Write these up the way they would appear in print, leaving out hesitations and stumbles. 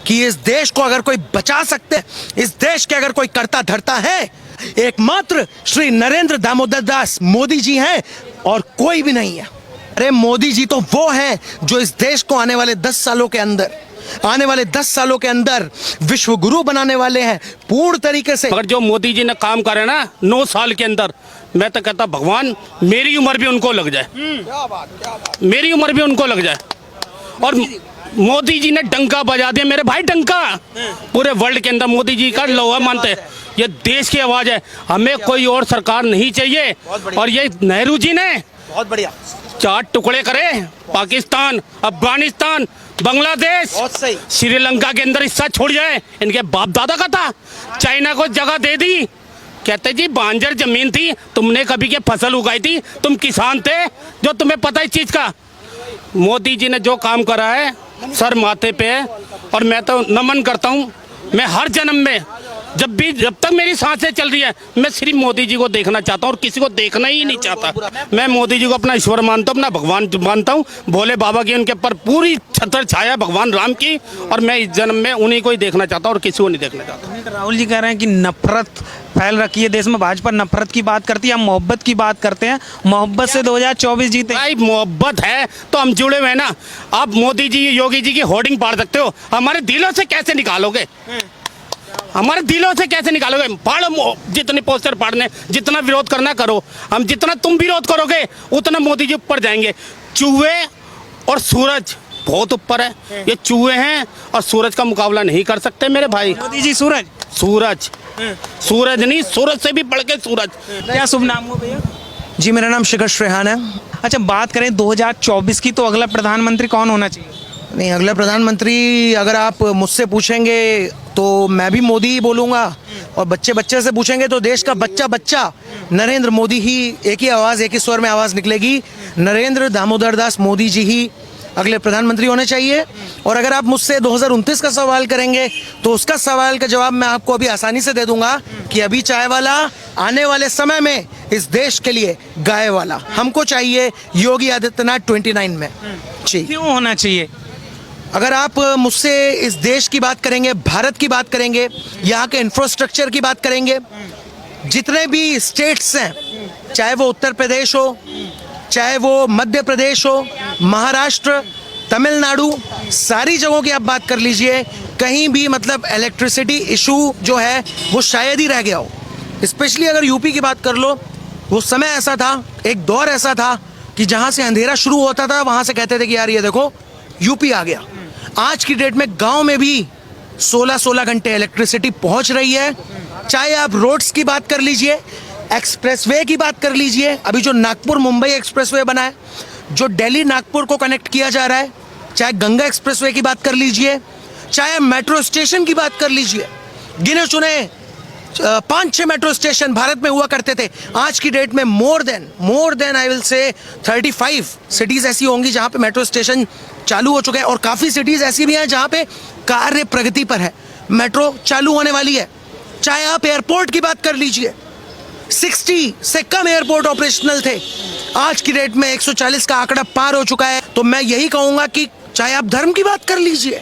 कि इस देश को अगर कोई बचा सकते, इस देश के अगर कोई करता धरता है, एकमात्र श्री नरेंद्र दामोदर दास मोदी जी हैं और कोई भी नहीं है। अरे मोदी जी तो वो हैं जो इस देश को आने वाले 10 सालों के अंदर विश्व गुरु बनाने वाले हैं पूर्ण तरीके से। अगर जो मोदी जी ने काम करे ना 9 साल के अंदर, मैं तो कहता भगवान मेरी उम्र भी उनको लग जाए, मेरी उम्र भी उनको लग जाए। और मोदी जी ने डंका बजा दिया मेरे भाई, डंका पूरे वर्ल्ड के अंदर मोदी जी का लोहा मानते हैं। ये देश की आवाज है, हमें कोई और सरकार नहीं चाहिए। और ये नेहरू जी ने बहुत बढ़िया 4 टुकड़े करे, पाकिस्तान, अफगानिस्तान, बांग्लादेश, श्रीलंका के अंदर हिस्सा छोड़ जाए, इनके बाप दादा का था। चाइना को जगह दे दी, कहते जी बांजर जमीन थी, तुमने कभी के फसल उगाई थी, तुम किसान थे, जो तुम्हें पता इस चीज का। मोदी जी ने जो काम करा है सर माथे पे है, और मैं तो नमन करता हूँ। मैं हर जन्म में जब तक मेरी सांसें चल रही है, मैं सिर्फ मोदी जी को देखना चाहता हूँ और किसी को देखना ही नहीं चाहता। मैं मोदी जी को अपना ईश्वर मानता हूँ, अपना भगवान मानता हूँ। भोले बाबा की उनके ऊपर पूरी छत्र छाया भगवान राम की, और मैं इस जन्म में उन्हीं को ही देखना चाहता हूँ और किसी को नहीं देखना चाहता। राहुल जी कह रहे हैं कि नफरत फैल रखी है देश में, भाजपा नफरत की बात करती है, हम मोहब्बत की बात करते हैं, मोहब्बत से 2024 जीते। भाई मोहब्बत है तो हम जुड़े हुए हैं ना। आप मोदी जी योगी जी की होर्डिंग पाड़ सकते हो, हमारे दिलों से कैसे निकालोगे? हमारे दिलों से कैसे निकालोगे? फाड़ो, जितने पोस्टर फाड़ने, जितना विरोध करना करो। हम जितना तुम विरोध करोगे उतना मोदी जी ऊपर जाएंगे। चूहे और सूरज बहुत ऊपर है, ये चूहे हैं और सूरज का मुकाबला नहीं कर सकते मेरे भाई। मोदी जी सूरज सूरज नहीं, सूरज से भी बढ़ के सूरज। क्या शुभ नाम हो भैया? जी मेरा नाम शिखर श्रेहान है। अच्छा, बात करें 2024 की, तो अगला प्रधानमंत्री कौन होना चाहिए? नहीं, अगला प्रधानमंत्री अगर आप मुझसे पूछेंगे तो मैं भी मोदी ही बोलूँगा, और बच्चे से पूछेंगे तो देश का बच्चा नरेंद्र मोदी ही, एक ही आवाज़, एक ही स्वर में आवाज़ निकलेगी, नरेंद्र दामोदर दास मोदी जी ही अगले प्रधानमंत्री होने चाहिए। और अगर आप मुझसे 2029 का सवाल करेंगे तो उसका सवाल का जवाब मैं आपको अभी आसानी से दे दूंगा कि अभी चाय वाला, आने वाले समय में इस देश के लिए गाय वाला हमको चाहिए, योगी आदित्यनाथ 29 में। जी, क्यों होना चाहिए? अगर आप मुझसे इस देश की बात करेंगे, भारत की बात करेंगे, यहाँ के इंफ्रास्ट्रक्चर की बात करेंगे, जितने भी स्टेट्स हैं, चाहे वो उत्तर प्रदेश हो, चाहे वो मध्य प्रदेश हो, महाराष्ट्र, तमिलनाडु, सारी जगहों की आप बात कर लीजिए, कहीं भी मतलब इलेक्ट्रिसिटी इशू जो है वो शायद ही रह गया हो। स्पेशली अगर यूपी की बात कर लो, वो समय ऐसा था, एक दौर ऐसा था कि जहाँ से अंधेरा शुरू होता था वहाँ से कहते थे कि यार ये देखो यूपी आ गया। आज की डेट में गांव में भी 16 घंटे इलेक्ट्रिसिटी पहुंच रही है। चाहे आप रोड्स की बात कर लीजिए, एक्सप्रेसवे की बात कर लीजिए, अभी जो नागपुर मुंबई एक्सप्रेसवे बना है, जो दिल्ली नागपुर को कनेक्ट किया जा रहा है, चाहे गंगा एक्सप्रेसवे की बात कर लीजिए, चाहे मेट्रो स्टेशन की बात कर लीजिए, गिने चुने 5-6 मेट्रो स्टेशन भारत में हुआ करते थे। आज की डेट में more then I will say 35 cities ऐसी होंगी जहाँ पे मेट्रो स्टेशन चालू हो चुके हैं, और काफ़ी सिटीज़ ऐसी भी हैं जहाँ पे कार्य प्रगति पर है, मेट्रो चालू होने वाली है। चाहे आप एयरपोर्ट की बात कर लीजिए, 60 से कम एयरपोर्ट ऑपरेशनल थे, आज की डेट में 140 का आंकड़ा पार हो चुका है। तो मैं यही कहूँगा कि चाहे आप धर्म की बात कर लीजिए,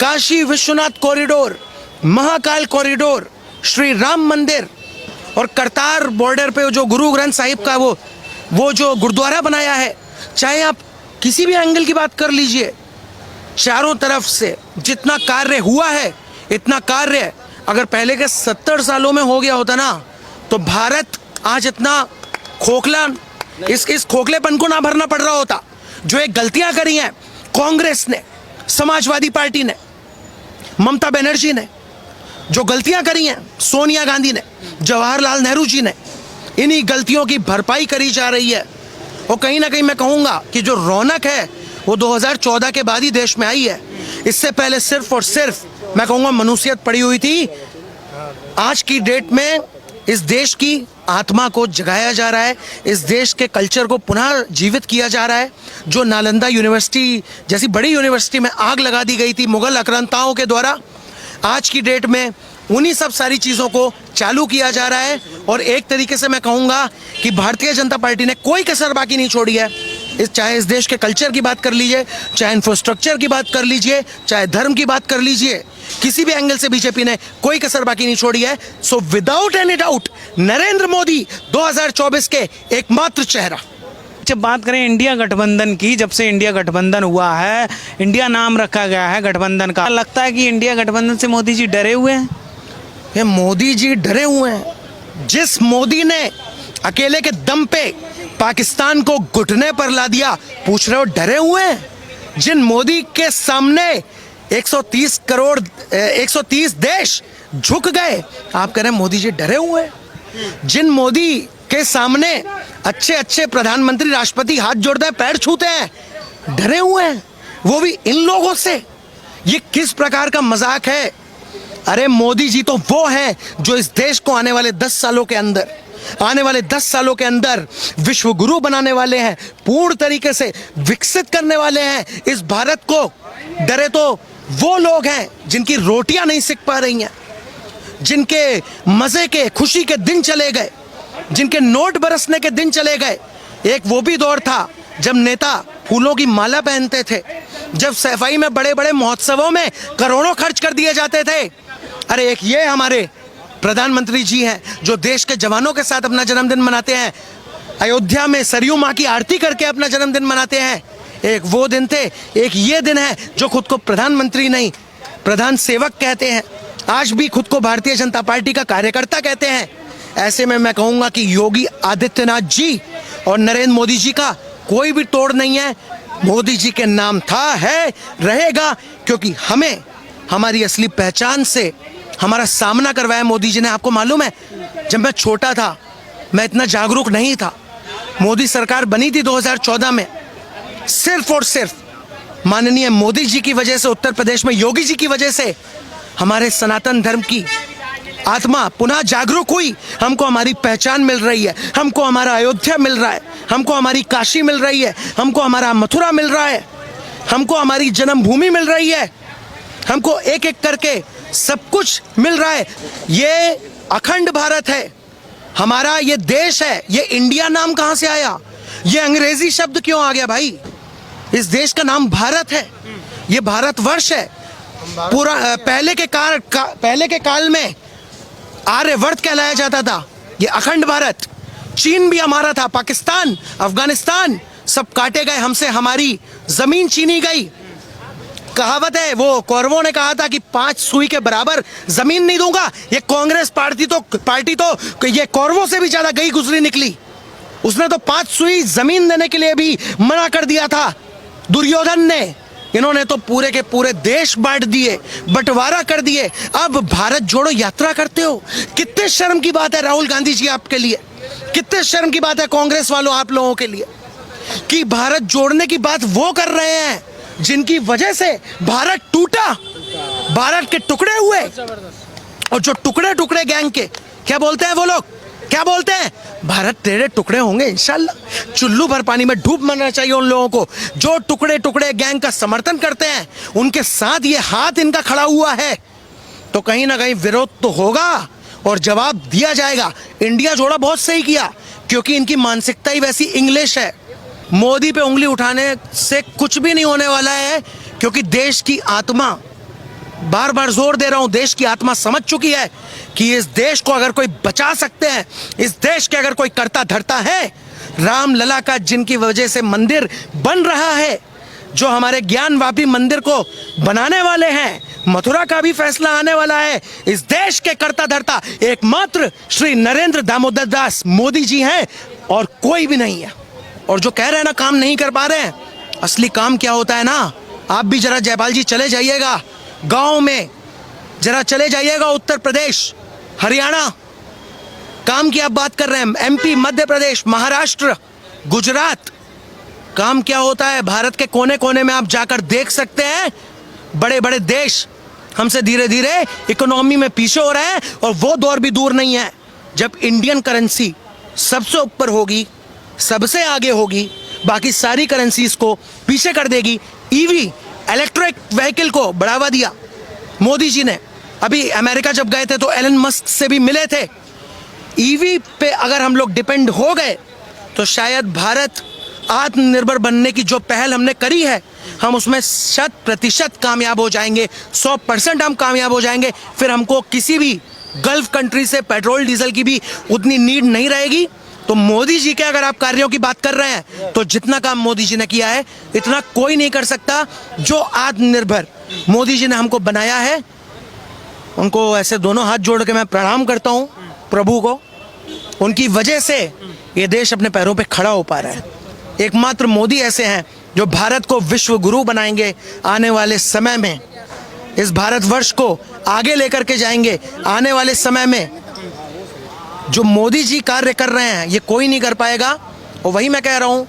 काशी विश्वनाथ कॉरिडोर, महाकाल कॉरिडोर, श्री राम मंदिर, और करतार बॉर्डर पे जो गुरु ग्रंथ साहिब का वो जो गुरुद्वारा बनाया है, चाहे आप किसी भी एंगल की बात कर लीजिए, चारों तरफ से जितना कार्य हुआ है, इतना कार्य अगर पहले के 70 सालों में हो गया होता ना, तो भारत आज इतना खोखला, इस खोखलेपन को ना भरना पड़ रहा होता। जो एक गलतियां करी हैं कांग्रेस ने, समाजवादी पार्टी ने, ममता बनर्जी ने, जो गलतियां करी हैं सोनिया गांधी ने, जवाहरलाल नेहरू जी ने, इन्हीं गलतियों की भरपाई करी जा रही है। और कहीं ना कहीं मैं कहूँगा कि जो रौनक है वो 2014 के बाद ही देश में आई है। इससे पहले सिर्फ और सिर्फ मैं कहूँगा मनुष्यत पड़ी हुई थी। आज की डेट में इस देश की आत्मा को जगाया जा रहा है, इस देश के कल्चर को पुनः जीवित किया जा रहा है। जो नालंदा यूनिवर्सिटी जैसी बड़ी यूनिवर्सिटी में आग लगा दी गई थी मुगल आक्रांताओं के द्वारा, आज की डेट में उन्हीं सब सारी चीज़ों को चालू किया जा रहा है। और एक तरीके से मैं कहूँगा कि भारतीय जनता पार्टी ने कोई कसर बाकी नहीं छोड़ी है। चाहे इस देश के कल्चर की बात कर लीजिए, चाहे इंफ्रास्ट्रक्चर की बात कर लीजिए, चाहे धर्म की बात कर लीजिए, किसी भी एंगल से बीजेपी ने कोई कसर बाकी नहीं छोड़ी है। So without any doubt Narendra Modi 2024 के एकमात्र चेहरा। जब बात करें इंडिया गठबंधन की, जब से इंडिया गठबंधन हुआ है, इंडिया नाम रखा गया है गठबंधन का, लगता है कि इंडिया गठबंधन से मोदी जी डरे हुए हैं? ये मोदी जी डरे हुए हैं। जिस मोदी ने अकेले के दम पे पाकिस्तान को घुटने पर ला दिया, पूछ रहे हो डरे हुए हैं? जिन मोदी के सामने 130 देश झुक गए, आप कह रहे हैं मोदी जी डरे हुए हैं? जिन मोदी के सामने अच्छे अच्छे प्रधानमंत्री राष्ट्रपति हाथ जोड़ते हैं, पैर छूते हैं, डरे हुए हैं, वो भी इन लोगों से? ये किस प्रकार का मजाक है? अरे मोदी जी तो वो हैं जो इस देश को आने वाले 10 सालों के अंदर विश्व गुरु बनाने वाले हैं, पूर्ण तरीके से विकसित करने वाले हैं इस भारत को। डरे तो वो लोग हैं जिनकी रोटियां नहीं सिक पा रही हैं, जिनके मजे के खुशी के दिन चले गए, जिनके नोट बरसने के दिन चले गए। एक वो भी दौर था जब नेता फूलों की माला पहनते थे, जब सफाई में बड़े बड़े महोत्सवों में करोड़ों खर्च कर दिए जाते थे। अरे एक ये हमारे प्रधानमंत्री जी हैं जो देश के जवानों के साथ अपना जन्मदिन मनाते हैं, अयोध्या में सरयू माँ की आरती करके अपना जन्मदिन मनाते हैं। एक वो दिन थे, एक ये दिन है जो खुद को प्रधानमंत्री नहीं प्रधान सेवक कहते हैं, आज भी खुद को भारतीय जनता पार्टी का कार्यकर्ता कहते हैं। ऐसे में मैं कहूँगा कि योगी आदित्यनाथ जी और नरेंद्र मोदी जी का कोई भी तोड़ नहीं है। मोदी जी के नाम था, है, रहेगा, क्योंकि हमें हमारी असली पहचान से हमारा सामना करवाया मोदी जी ने। आपको मालूम है, जब मैं छोटा था, मैं इतना जागरूक नहीं था। मोदी सरकार बनी थी 2014 में, सिर्फ और सिर्फ माननीय मोदी जी की वजह से, उत्तर प्रदेश में योगी जी की वजह से हमारे सनातन धर्म की आत्मा पुनः जागरूक हुई। हमको हमारी पहचान मिल रही है, हमको हमारा अयोध्या मिल रहा है, हमको हमारी काशी मिल रही है, हमको हमारा मथुरा मिल रहा है, हमको हमारी जन्मभूमि मिल रही है, हमको एक एक करके सब कुछ मिल रहा है। ये अखंड भारत है, हमारा ये देश है। ये इंडिया नाम कहाँ से आया? ये अंग्रेजी शब्द क्यों आ गया भाई? इस देश का नाम भारत है, ये भारतवर्ष है। पूरा पहले के काल में आर्यवर्त कहलाया जाता था। ये अखंड भारत, चीन भी हमारा था, पाकिस्तान, अफगानिस्तान सब काटे गए हमसे, हमारी जमीन छीनी गई। कहावत है, वो कौरवों ने कहा था कि 5 सुई के बराबर जमीन नहीं दूंगा। ये कांग्रेस पार्टी तो ये कौरवों से भी ज्यादा गई गुजरी निकली। उसने तो 5 सुई जमीन देने के लिए भी मना कर दिया था दुर्योधन ने। इन्होंने तो पूरे के पूरे देश बांट दिए, बंटवारा कर दिए। अब भारत जोड़ो यात्रा करते हो। कितने शर्म की बात है राहुल गांधी जी आपके लिए, कितने शर्म की बात है कांग्रेस वालों आप लोगों के लिए कि भारत जोड़ने की बात वो कर रहे हैं जिनकी वजह से भारत टूटा, भारत के टुकड़े हुए। और जो टुकड़े टुकड़े गैंग के क्या बोलते हैं वो लोग, क्या बोलते हैं? भारत तेरे टुकड़े होंगे इंशाल्लाह। चुल्लू भर पानी में डूब मरना चाहिए उन लोगों को जो टुकड़े टुकड़े गैंग का समर्थन करते हैं। उनके साथ ये हाथ इनका खड़ा हुआ है, तो कहीं ना कहीं विरोध तो होगा और जवाब दिया जाएगा। इंडिया जोड़ा बहुत सही किया, क्योंकि इनकी मानसिकता ही वैसी इंग्लिश है। मोदी पे उंगली उठाने से कुछ भी नहीं होने वाला है, क्योंकि देश की आत्मा, बार बार जोर दे रहा हूं, देश की आत्मा समझ चुकी है कि इस देश को अगर कोई बचा सकते हैं, इस देश के अगर कोई करता धरता है, रामलला का जिनकी वजह से मंदिर बन रहा है, जो हमारे ज्ञानवापी मंदिर को बनाने वाले हैं, मथुरा का भी फैसला आने वाला है, इस देश के करता धरता एकमात्र श्री नरेंद्र दामोदर दास मोदी जी हैं और कोई भी नहीं है। और जो कह रहे हैं ना काम नहीं कर पा रहे हैं, असली काम क्या होता है ना, आप भी जरा जयपाल जी चले जाइएगा गांव में, जरा चले जाइएगा उत्तर प्रदेश, हरियाणा, काम की आप बात कर रहे हैं, एमपी, मध्य प्रदेश, महाराष्ट्र, गुजरात, काम क्या होता है भारत के कोने कोने में आप जाकर देख सकते हैं। बड़े बड़े देश हमसे धीरे धीरे इकोनॉमी में पीछे हो रहे हैं, और वो दौर भी दूर नहीं है जब इंडियन करेंसी सबसे ऊपर होगी, सबसे आगे होगी, बाकी सारी करेंसीज को पीछे कर देगी। ईवी, इलेक्ट्रिक व्हीकल को बढ़ावा दिया मोदी जी ने। अभी अमेरिका जब गए थे तो एलन मस्क से भी मिले थे। ईवी पे अगर हम लोग डिपेंड हो गए तो शायद भारत आत्मनिर्भर बनने की जो पहल हमने करी है, हम उसमें 100% कामयाब हो जाएंगे, 100% हम कामयाब हो जाएंगे। फिर हमको किसी भी गल्फ कंट्री से पेट्रोल डीजल की भी उतनी नीड नहीं रहेगी। तो मोदी जी के अगर आप कार्यों की बात कर रहे हैं, तो जितना काम मोदी जी ने किया है इतना कोई नहीं कर सकता। जो आत्मनिर्भर मोदी जी ने हमको बनाया है, उनको ऐसे दोनों हाथ जोड़ के मैं प्रणाम करता हूँ प्रभु को। उनकी वजह से ये देश अपने पैरों पे खड़ा हो पा रहा है। एकमात्र मोदी ऐसे हैं जो भारत को विश्व गुरु बनाएंगे। आने वाले समय में इस भारतवर्ष को आगे लेकर के जाएंगे। आने वाले समय में जो मोदी जी कार्य कर रहे हैं ये कोई नहीं कर पाएगा। और वही मैं कह रहा हूँ